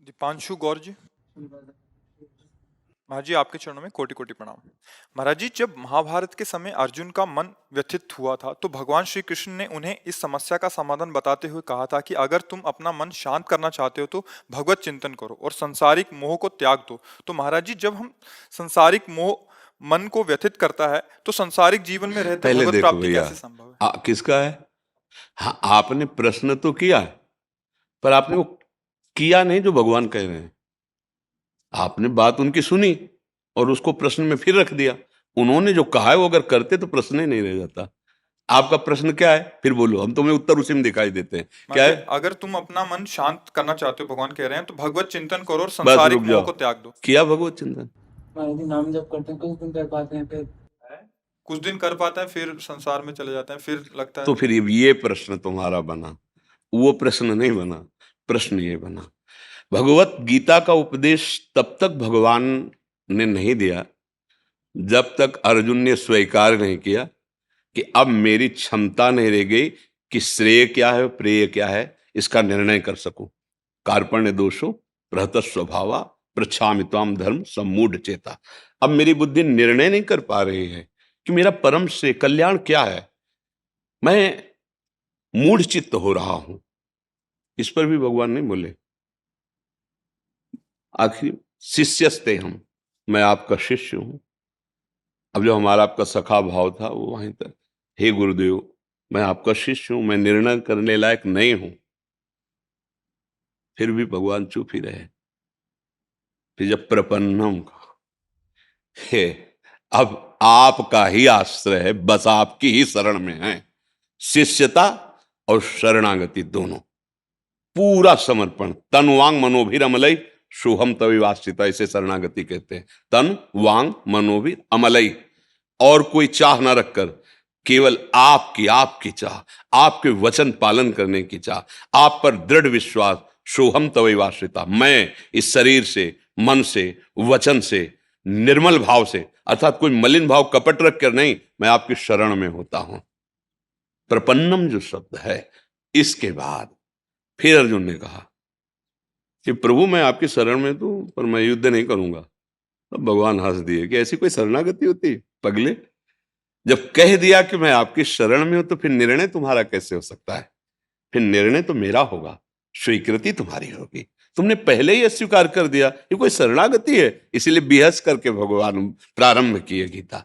दीपांशु गौर जी। महाराज जी, आपके चरणों में कोटि कोटि प्रणाम। महाराज जी, जब महाभारत के समय अर्जुन का मन व्यथित हुआ था तो भगवान श्री कृष्ण ने उन्हें इस समस्या का समाधान बताते हुए कहा था कि अगर तुम अपना मन शांत करना चाहते हो तो भगवत चिंतन करो और सांसारिक मोह को त्याग दो। तो महाराज जी, जब हम सांसारिक मोह मन को व्यथित करता है तो सांसारिक जीवन में रहते पहले भगवत देखो प्राप्ति भैया, कैसे संभव है? किसका है? हाँ, आपने प्रश्न तो किया, पर आपने वो किया नहीं जो भगवान कह रहे हैं। आपने बात उनकी सुनी और उसको प्रश्न में फिर रख दिया। उन्होंने जो कहा है वो अगर करते तो प्रश्न ही नहीं रह जाता। आपका प्रश्न क्या है फिर बोलो, हम तुम्हें उत्तर उसी में दिखाई देते हैं। क्या महाराज जी, है? अगर तुम अपना मन शांत करना चाहते हो, भगवान कह रहे हैं, तो भगवत चिंतन करो और बस रुक सांसारिक मोह जाओ। को त्याग दो। किया भगवत चिंतन? महाराज जी, नाम जप करते हैं, कुछ दिन कर पाते हैं, फिर कुछ दिन कर पाते हैं, फिर संसार में चले जाते हैं, फिर लगता तो है। फिर ये प्रश्न तुम्हारा बना, वो प्रश्न नहीं बना। प्रश्न ये बना, भगवत गीता का उपदेश तब तक भगवान ने नहीं दिया जब तक अर्जुन ने स्वीकार नहीं किया कि अब मेरी क्षमता नहीं रह गई कि श्रेय क्या है प्रेय क्या है इसका निर्णय कर सकूं। कार्पण्य दोषो प्रहत स्वभावा पृच्छामि त्वाम धर्म सम्मूढ़ चेता। अब मेरी बुद्धि निर्णय नहीं कर पा रही है कि मेरा परम श्रेय कल्याण क्या है। मैं मूढ़ चित्त हो रहा हूं। इस पर भी भगवान नहीं बोले। आखिर शिष्यस्ते हम, मैं आपका शिष्य हूं। अब जो हमारा आपका सखा भाव था वो वहीं तक। हे गुरुदेव, मैं आपका शिष्य हूं, मैं निर्णय करने लायक नहीं हूं। फिर भी भगवान चुप ही रहे। फिर जब प्रपन्नम का, हे अब आपका ही आश्रय है, बस आपकी ही शरण में है। शिष्यता और शरणागति दोनों, पूरा समर्पण। तन वांग मनोभिर अमलई सोहम तविवाश्रिता, इसे शरणागति कहते हैं। तन वांग मनोभिर अमलई, और कोई चाह ना रखकर केवल आपकी आपकी चाह, आपके वचन पालन करने की चाह, आप पर दृढ़ विश्वास। सोहम तवैवाश्रिता, मैं इस शरीर से, मन से, वचन से, निर्मल भाव से, अर्थात कोई मलिन भाव कपट रख कर नहीं, मैं आपकी शरण में होता हूं। प्रपन्नम जो शब्द है, इसके बाद फिर अर्जुन ने कहा कि प्रभु मैं आपकी शरण में तो, पर मैं युद्ध नहीं करूंगा। तब भगवान हंस दिए कि ऐसी कोई शरणागति होती पगले? जब कह दिया कि मैं आपकी शरण में हूं तो फिर निर्णय तुम्हारा कैसे हो सकता है? फिर निर्णय तो मेरा होगा, स्वीकृति तुम्हारी होगी। तुमने पहले ही अस्वीकार कर दिया, ये कोई शरणागति है? इसीलिए बिहस करके भगवान प्रारंभ किए गीता।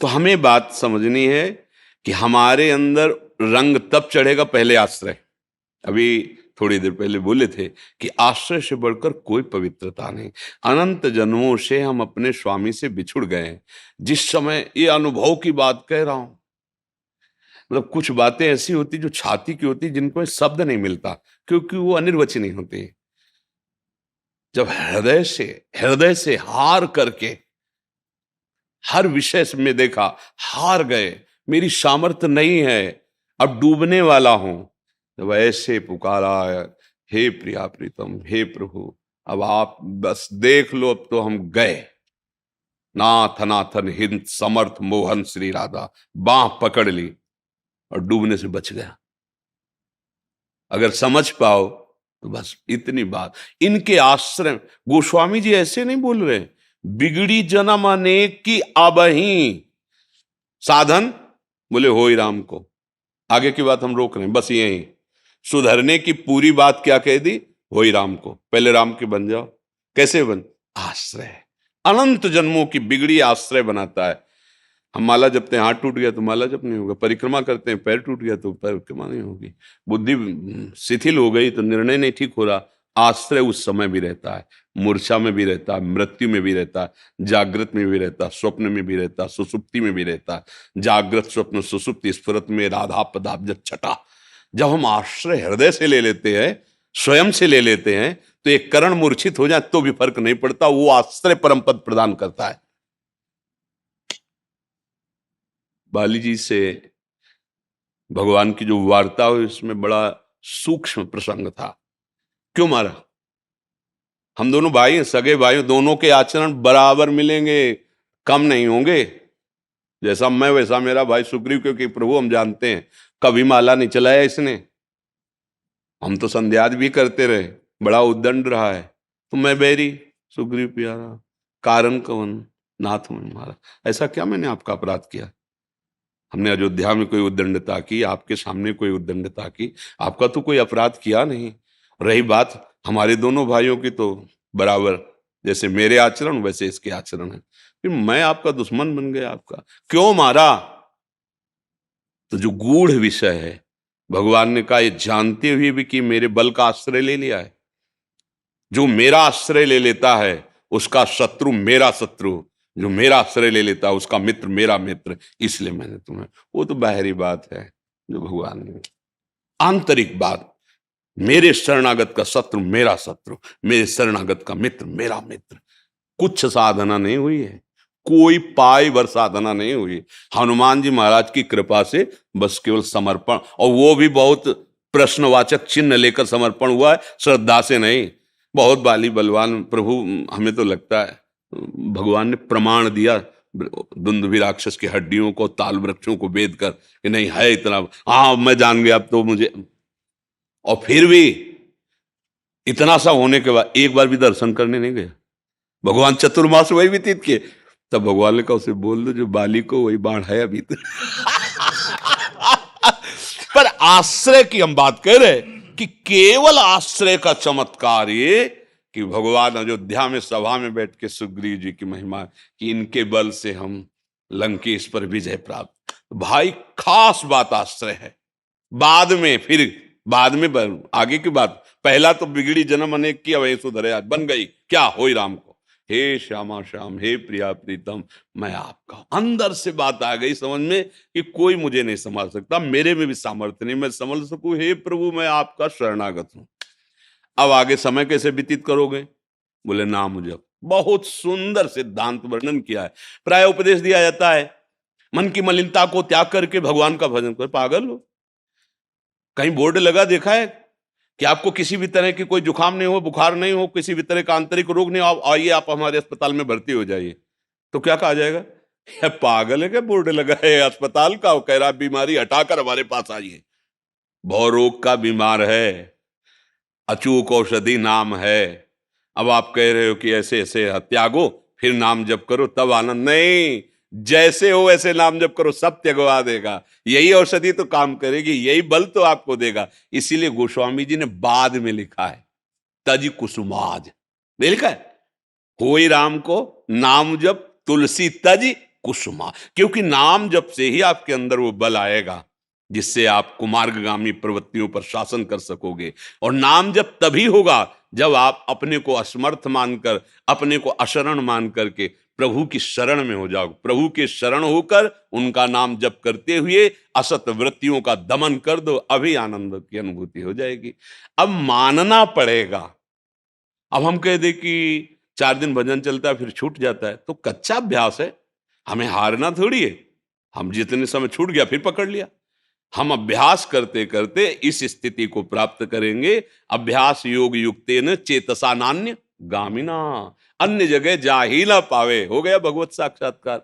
तो हमें बात समझनी है कि हमारे अंदर रंग तब चढ़ेगा पहले आश्रय। अभी थोड़ी देर पहले बोले थे कि आश्रय से बढ़कर कोई पवित्रता नहीं। अनंत जन्मों से हम अपने स्वामी से बिछुड़ गए हैं। जिस समय ये अनुभव की बात कह रहा हूं, मतलब कुछ बातें ऐसी होती जो छाती की होती, जिनको शब्द नहीं मिलता क्योंकि वो अनिर्वचनीय होती। जब हृदय से हार करके हर विषय में देखा, हार गए, मेरी सामर्थ्य नहीं है, अब डूबने वाला हूं, जब ऐसे पुकारा, हे प्रिया प्रीतम, हे प्रभु अब आप बस देख लो, अब तो हम गए। नाथ नाथन हिंद समर्थ मोहन श्री राधा, बांह पकड़ ली और डूबने से बच गया। अगर समझ पाओ तो बस इतनी बात। इनके आश्रय, गोस्वामी जी ऐसे नहीं बोल रहे, बिगड़ी जन्म अनेक की अबही साधन बोले हो ही राम को। आगे की बात हम रोक रहे हैं, बस यही सुधरने की पूरी बात क्या कह दी, हो ही राम को। पहले राम के बन जाओ। कैसे बन? आश्रय। अनंत जन्मों की बिगड़ी आश्रय बनाता है। हम माला जपते हैं, हाथ टूट गया तो माला जप नहीं होगा। परिक्रमा करते हैं, पैर टूट गया तो परिक्रमा नहीं होगी। बुद्धि शिथिल हो गई तो निर्णय नहीं ठीक हो रहा। आश्रय उस समय भी रहता है, मूर्छा में भी रहता है, मृत्यु में भी रहता है, जागृत में भी रहता है, स्वप्न में भी रहता है, सुसुप्ति में भी रहता है। जागृत स्वप्न सुसुप्ति स्फुरत में राधा पदाब्ज छटा। जब हम आश्रय हृदय से ले लेते हैं, स्वयं से ले लेते हैं, तो एक करण मूर्छित हो जाए तो भी फर्क नहीं पड़ता, वो आश्रय परम पद प्रदान करता है। बाली जी से भगवान की जो वार्ता हुई उसमें बड़ा सूक्ष्म प्रसंग था। क्यों मारा? हम दोनों भाई हैं, सगे भाई, दोनों के आचरण बराबर मिलेंगे, कम नहीं होंगे। जैसा मैं वैसा मेरा भाई सुग्रीव, क्योंकि प्रभु हम जानते हैं कभी माला नहीं चलाया इसने। हम तो संध्याद भी करते रहे, बड़ा उद्दंड रहा है, तो मैं बैरी सुग्रीव प्यारा, कारण कवन नाथ मन मारा। ऐसा क्या मैंने आपका अपराध किया? हमने अयोध्या में कोई उद्दंडता की, आपके सामने कोई उद्दंडता की? आपका तो कोई अपराध किया नहीं। रही बात हमारे दोनों भाइयों की, तो बराबर जैसे मेरे आचरण वैसे इसके आचरण है। फिर मैं आपका दुश्मन बन गया। आपका क्यों मारा? तो जो गूढ़ विषय है, भगवान ने कहा ये जानते हुए भी कि मेरे बल का आश्रय ले लिया है। जो मेरा आश्रय ले लेता है उसका शत्रु मेरा शत्रु, जो मेरा आश्रय ले लेता है उसका मित्र मेरा मित्र, इसलिए मैंने तुम्हें। वो तो बाहरी बात है जो भगवान ने, आंतरिक बात, मेरे शरणागत का शत्रु मेरा शत्रु, मेरे शरणागत का मित्र मेरा मित्र। कुछ साधना नहीं हुई है, कोई पाई भर साधना नहीं हुई। हनुमान जी महाराज की कृपा से बस केवल समर्पण, और वो भी बहुत प्रश्नवाचक चिन्ह लेकर समर्पण हुआ है, श्रद्धा से नहीं। बहुत बाली बलवान प्रभु, हमें तो लगता है भगवान ने प्रमाण दिया दुंदुभि राक्षस की हड्डियों को, ताल वृक्षों को वेद कर कि नहीं है इतना, हाँ मैं जान गया अब तो मुझे। और फिर भी इतना सा होने के बाद एक बार भी दर्शन करने नहीं गया। भगवान चतुर्मास वही व्यतीत किए। तब भगवान ने कहा उसे बोल दो जो बाली को वही बाण है अभी तो। पर आश्रय की हम बात कर रहे कि केवल आश्रय का चमत्कार ये कि भगवान अयोध्या में सभा में बैठ के सुग्रीव जी की महिमा कि इनके बल से हम लंकेश पर विजय प्राप्त। भाई खास बात आश्रय है। बाद में फिर आगे की बात, पहला तो बिगड़ी जन्म अनेक की अवै सुधरे आज बन गई क्या होई राम को, हे श्यामा श्याम हे प्रिया प्रीतम मैं आपका। अंदर से बात आ गई समझ में कि कोई मुझे नहीं संभाल सकता, मेरे में भी सामर्थ्य नहीं मैं संभल सकूं, हे प्रभु मैं आपका शरणागत हूं। अब आगे समय कैसे व्यतीत करोगे? बोले नाम जप। बहुत सुंदर सिद्धांत वर्णन किया है। प्राय उपदेश दिया जाता है मन की मलिनता को त्याग करके भगवान का भजन कर। पागल हो? कहीं बोर्ड लगा देखा है कि आपको किसी भी तरह की कोई जुकाम नहीं हो, बुखार नहीं हो, किसी भी तरह का आंतरिक रोग नहीं हो, आइए आप हमारे अस्पताल में भर्ती हो जाइए, तो क्या कहा जाएगा? या पागल है क्या बोर्ड लगा है अस्पताल का? वो कह रहा बीमारी हटाकर हमारे पास आइए। भव रोग का बीमार है, अचूक औषधि नाम है। अब आप कह रहे हो कि ऐसे ऐसे त्यागो फिर नाम जप करो तब आनंद, नहीं, जैसे हो वैसे नाम जप करो सब त्यगवा देगा। यही औषधि तो काम करेगी, यही बल तो आपको देगा। इसीलिए गोस्वामी जी ने बाद में लिखा है तज कुसुमाज, लिखा है होई राम को नाम जप तुलसी तज कुसुमा, क्योंकि नाम जप से ही आपके अंदर वो बल आएगा जिससे आप कुमार्गगामी प्रवृत्तियों पर शासन कर सकोगे। और नाम जप तभी होगा जब आप अपने को असमर्थ मानकर, अपने को अशरण मान करके प्रभु की शरण में हो जाओ। प्रभु के शरण होकर उनका नाम जप करते हुए असत वृत्तियों का दमन कर दो, अभी आनंद की अनुभूति हो जाएगी। अब मानना पड़ेगा। अब हम कह दे कि 4 दिन भजन चलता है फिर छूट जाता है, तो कच्चा अभ्यास है, हमें हारना थोड़ी है। हम जितने समय छूट गया फिर पकड़ लिया। हम अभ्यास करते करते इस स्थिति को प्राप्त करेंगे। अभ्यास योग युक्तेन चेतसा नान्य गामिना, अन्य जगह जा ही ना पावे, हो गया भगवत साक्षात्कार।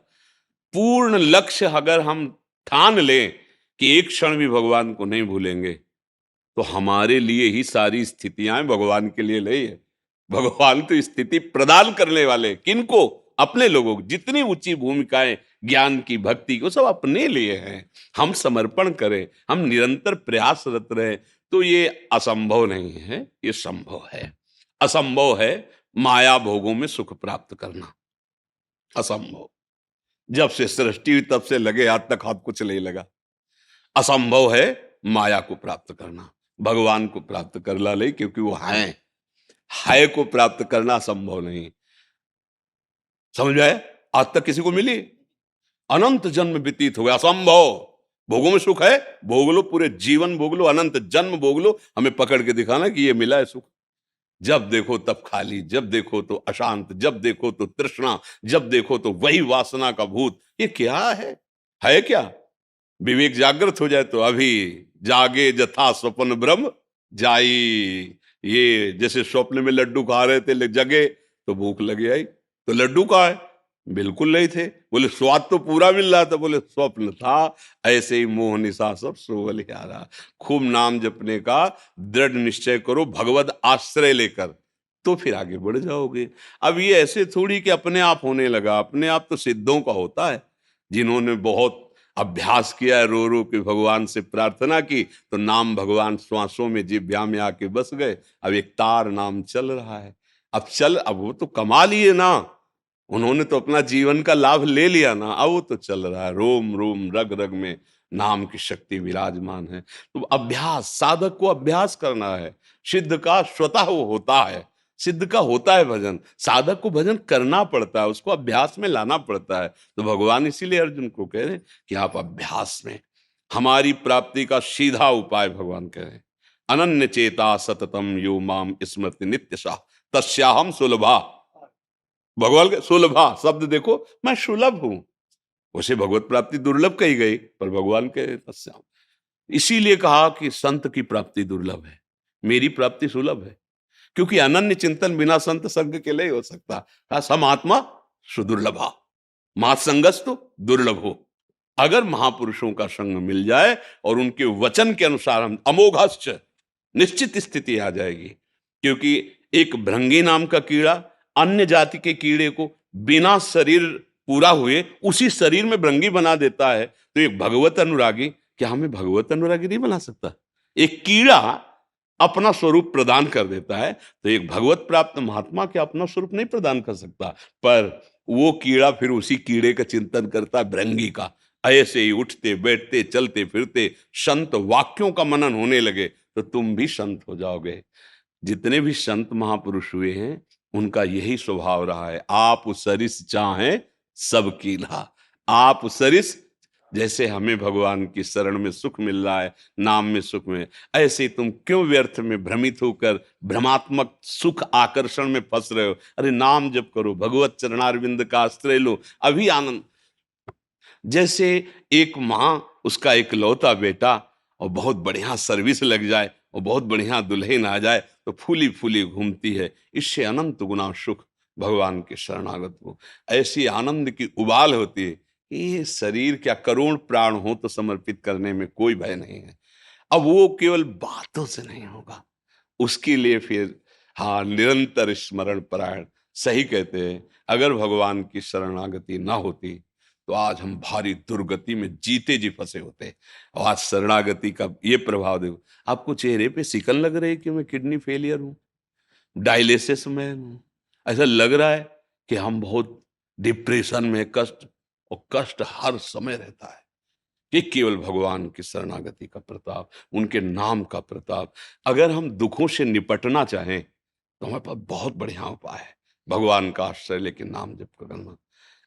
पूर्ण लक्ष्य अगर हम ठान लें कि एक क्षण भी भगवान को नहीं भूलेंगे, तो हमारे लिए ही सारी स्थितियां भगवान के लिए नहीं है। भगवान तो स्थिति प्रदान करने वाले, किनको? अपने लोगों को। जितनी ऊंची भूमिकाएं ज्ञान की भक्ति को सब अपने लिए हैं। हम समर्पण करें, हम निरंतर प्रयासरत रहे, तो ये असंभव नहीं है, ये संभव है। असंभव है माया भोगों में सुख प्राप्त करना, असंभव। जब से सृष्टि हुई तब से लगे हाथ तक हाथ कुछ नहीं लगा। असंभव है माया को प्राप्त करना, भगवान को प्राप्त कर ला ले, क्योंकि वो है को प्राप्त करना संभव नहीं। समझ में आया? आज तक किसी को मिली? अनंत जन्म व्यतीत हो गया, असंभव। भोगों में सुख है, भोग लो, पूरे जीवन भोग लो, अनंत जन्म भोग लो, हमें पकड़ के दिखाना कि ये मिला है सुख। जब देखो तब खाली, जब देखो तो अशांत, जब देखो तो तृष्णा, जब देखो तो वही वासना का भूत। ये क्या है क्या? विवेक जागृत हो जाए तो अभी जागे जथा स्वप्न ब्रह्म जाई। ये जैसे स्वप्न में लड्डू खा रहे थे, जगे तो भूख लगी आई, तो लड्डू कहाँ है? बिल्कुल नहीं थे। बोले स्वाद तो पूरा मिल रहा था, बोले स्वप्न था। ऐसे ही मोह निशा सब सो बलिहारा। खूब नाम जपने का दृढ़ निश्चय करो, भगवत आश्रय लेकर। तो फिर आगे बढ़ जाओगे। अब ये ऐसे थोड़ी कि अपने आप होने लगा, अपने आप तो सिद्धों का होता है। जिन्होंने बहुत अभ्यास किया है, रो रो के भगवान से प्रार्थना की, तो नाम भगवान श्वासों में, जिह्वा में आके बस गए। अब एक तार नाम चल रहा है। अब वो तो कमा लिए ना, उन्होंने तो अपना जीवन का लाभ ले लिया ना, अब वो तो चल रहा है। रोम रोम रग रग में नाम की शक्ति विराजमान है। तो अभ्यास, साधक को अभ्यास करना है। सिद्ध का स्वतः वो होता है, सिद्ध का होता है भजन। साधक को भजन करना पड़ता है, उसको अभ्यास में लाना पड़ता है। तो भगवान इसीलिए अर्जुन को कह रहे हैं कि आप अभ्यास में, हमारी प्राप्ति का सीधा उपाय भगवान कह रहे हैं। अनन्य चेता सततम यो माम स्मृति नित्यशा तस्याहम सुलभा। भगवान के सुलभा शब्द देखो, मैं सुलभ हूं। उसे भगवत प्राप्ति दुर्लभ कही गई, पर भगवान के तस्याम, इसीलिए कहा कि संत की प्राप्ति दुर्लभ है, मेरी प्राप्ति सुलभ है। क्योंकि अनन्य चिंतन बिना संत संग के लिए हो सकता। कहा सम आत्मा सुदुर्लभा, मात संगस्तु दुर्लभ हो। अगर महापुरुषों का संग मिल जाए और उनके वचन के अनुसार हम अमोघश्च, निश्चित स्थिति आ जाएगी। क्योंकि एक भृंगी नाम का कीड़ा अन्य जाति के कीड़े को बिना शरीर पूरा हुए उसी शरीर में भृंगी बना देता है। तो एक भगवत अनुरागी क्या हमें भगवत अनुरागी नहीं बना सकता? एक कीड़ा अपना स्वरूप प्रदान कर देता है, तो एक भगवत प्राप्त महात्मा क्या अपना स्वरूप नहीं प्रदान कर सकता? पर वो कीड़ा फिर उसी कीड़े का चिंतन करता है, भृंगी का। ऐसे ही उठते बैठते चलते फिरते संत वाक्यों का मनन होने लगे तो तुम भी संत हो जाओगे। जितने भी संत महापुरुष हुए हैं उनका यही स्वभाव रहा है। आप सरिस चाहें सब कीन्हा। आप सरिस, जैसे हमें भगवान की शरण में सुख मिल रहा है, नाम में सुख में, ऐसे तुम क्यों व्यर्थ में भ्रमित होकर भ्रमात्मक सुख आकर्षण में फंस रहे हो? अरे नाम जप करो, भगवत चरणारविंद का आश्रय लो, अभी आनंद। जैसे एक माँ, उसका एक लौता बेटा और बहुत बढ़िया सर्विस लग जाए और बहुत बढ़िया दुल्हन आ जाए तो फूली फूली घूमती है, इससे अनंत गुना सुख भगवान के शरणागत को। ऐसी आनंद की उबाल होती है कि ये शरीर क्या करोड़ प्राण हो तो समर्पित करने में कोई भय नहीं है। अब वो केवल बातों से नहीं होगा, उसके लिए फिर हाँ निरंतर स्मरण परायण। सही कहते हैं, अगर भगवान की शरणागति ना होती तो आज हम भारी दुर्गति में जीते जी फंसे होते। और आज शरणागति का ये प्रभाव देखो, आपको चेहरे पे सिकन लग रही है कि मैं किडनी फेलियर हूं, डायलिसिस में हूं, ऐसा लग रहा है कि हम बहुत डिप्रेशन में, कष्ट, और कष्ट हर समय रहता है। ये केवल भगवान की शरणागति का प्रताप, उनके नाम का प्रताप। अगर हम दुखों से निपटना चाहें तो हमारे पास बहुत बढ़िया उपाय है, भगवान का आश्रय लेके नाम जप करना।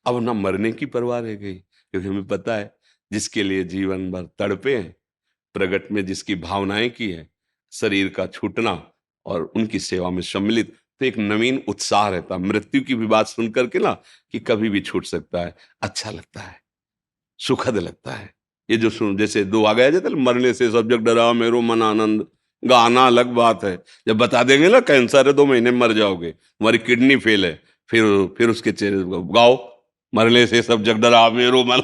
अब ना मरने की परवाह रह गई, क्योंकि हमें पता है जिसके लिए जीवन भर तड़पे हैं, प्रगट में जिसकी भावनाएं की है, शरीर का छूटना और उनकी सेवा में सम्मिलित, तो एक नवीन उत्साह रहता। मृत्यु की भी बात सुन करके ना कि कभी भी छूट सकता है, अच्छा लगता है, सुखद लगता है। ये जो सुन, जैसे दो आ गया जाता है, मरने से सब जग डरा मेरो मन आनंद, गाना अलग बात है। जब बता देंगे ना कैंसर है 2 महीने में मर जाओगे, तुम्हारी किडनी फेल है, फिर उसके चेहरे गाओ, मरने से सब जग डरा मेरो मन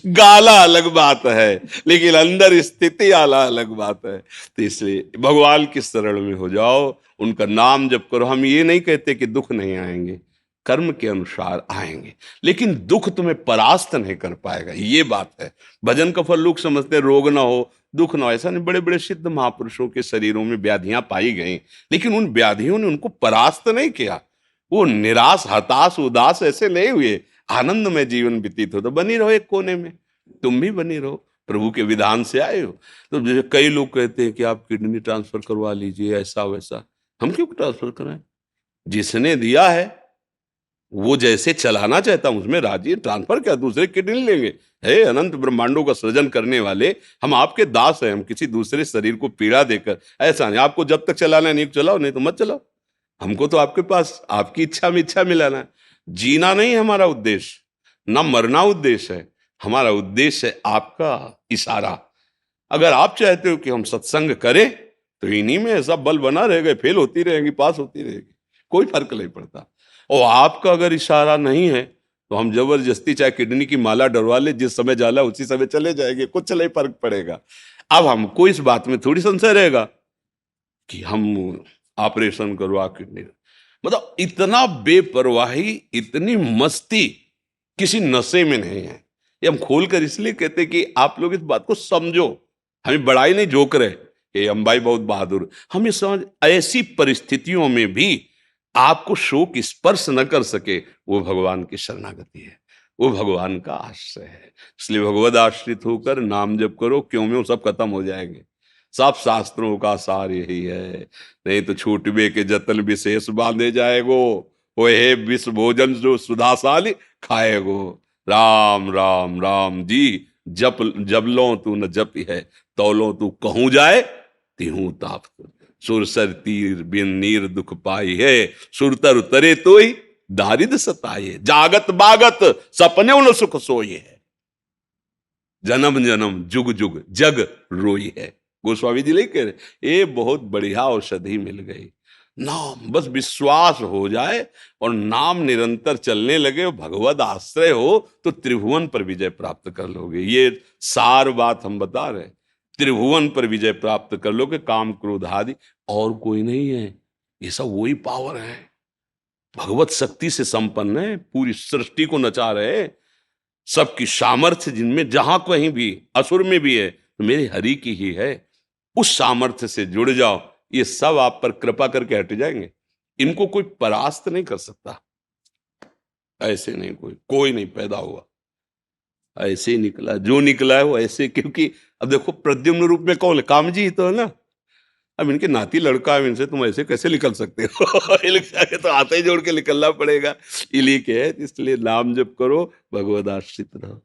गाला अलग बात है, लेकिन अंदर स्थिति आला अलग बात है। तो इसलिए भगवान की शरण में हो जाओ, उनका नाम जप करो। हम ये नहीं कहते कि दुख नहीं आएंगे, कर्म के अनुसार आएंगे, लेकिन दुख तुम्हें परास्त नहीं कर पाएगा, ये बात है। भजन का फल लोग समझते हैं रोग ना हो, दुख ना हो, ऐसा नहीं। बड़े बड़े सिद्ध महापुरुषों के शरीरों में व्याधियां पाई गई, लेकिन उन व्याधियों ने उनको परास्त नहीं किया। वो निराश, हताश, उदास ऐसे नहीं हुए, आनंद में जीवन व्यतीत हो। तो बनी रहो एक कोने में, तुम भी बनी रहो, प्रभु के विधान से आए हो। तो जैसे कई लोग कहते हैं कि आप किडनी ट्रांसफर करवा लीजिए, ऐसा वैसा। हम क्यों ट्रांसफर कराएं? जिसने दिया है वो जैसे चलाना चाहता हूं उसमें राजी है। ट्रांसफर क्या, दूसरे किडनी लेंगे? हे अनंत ब्रह्मांडों का सृजन करने वाले, हम आपके दास हैं, हम किसी दूसरे शरीर को पीड़ा देकर ऐसा नहीं। आपको जब तक चलाना है नहीं चलाओ, नहीं तो मत चलाओ। हमको तो आपके पास आपकी इच्छा में इच्छा मिलाना है। जीना नहीं है हमारा उद्देश्य, ना मरना उद्देश्य है। हमारा उद्देश्य है आपका इशारा। अगर आप चाहते हो कि हम सत्संग करें तो इन्हीं में सब बल बना रहेगा, फेल होती रहेगी, पास होती रहेगी, कोई फर्क नहीं पड़ता। और आपका अगर इशारा नहीं है तो हम जबरदस्ती चाहे किडनी की माला डरवा ले, जिस समय जाला उसी समय चले जाएंगे, कुछ नहीं फर्क पड़ेगा। अब हमको इस बात में थोड़ी संशय रहेगा कि हम ऑपरेशन करवा किडनी, मतलब इतना बेपरवाही, इतनी मस्ती किसी नशे में नहीं है। ये हम खोलकर इसलिए कहते हैं कि आप लोग इस बात को समझो, हमें बड़ाई नहीं जोक रहे ये अंबाई बहुत बहादुर, हमें समझ ऐसी परिस्थितियों में भी आपको शोक स्पर्श न कर सके, वो भगवान की शरणागति है, वो भगवान का आश्रय है। इसलिए भगवद आश्रित होकर नाम जप करो, क्यों में वो सब खत्म हो जाएंगे। सब शास्त्रों का सार यही है, नहीं तो छूटबे के जतन विशेष बांधे जाएगो, वो हे विष भोजन जो सुधाशाली खाएगो। राम राम राम जी जप, जब लो तू न जप है, तौलो तू कहूं जाए तिहूं ताप। सुरसर तीर बिन नीर दुख पाई है, सुरतर उतरे तो ही दारिद सताए। जागत बागत सपने उन सुख सोई है, जन्म जन्म जुग जुग जग रोई है। गोस्वामी जी नहीं कह रहे, ये बहुत बढ़िया औषधि मिल गई। नाम, बस विश्वास हो जाए और नाम निरंतर चलने लगे, भगवद आश्रय हो तो त्रिभुवन पर विजय प्राप्त कर लोगे। ये सार बात हम बता रहे, त्रिभुवन पर विजय प्राप्त कर लोगे। काम क्रोध आदि और कोई नहीं है, ये सब वही पावर है, भगवत शक्ति से संपन्न है, पूरी सृष्टि को नचा रहे, सबकी सामर्थ्य जिनमें जहां कहीं भी, असुर में भी है तो मेरे हरि की ही है। उस सामर्थ्य से जुड़ जाओ, ये सब आप पर कृपा करके हट जाएंगे। इनको कोई परास्त नहीं कर सकता, ऐसे नहीं, कोई नहीं पैदा हुआ ऐसे ही निकला, जो निकला है वो ऐसे। क्योंकि अब देखो प्रद्युम्न रूप में कौन है, काम जी तो है ना। अब इनके नाती लड़का है, इनसे तुम ऐसे कैसे निकल सकते हो इनके तो हाथ ही जोड़ के निकलना पड़ेगा, इली के है। इसलिए नाम जप करो, भगवद आश्रित रहो।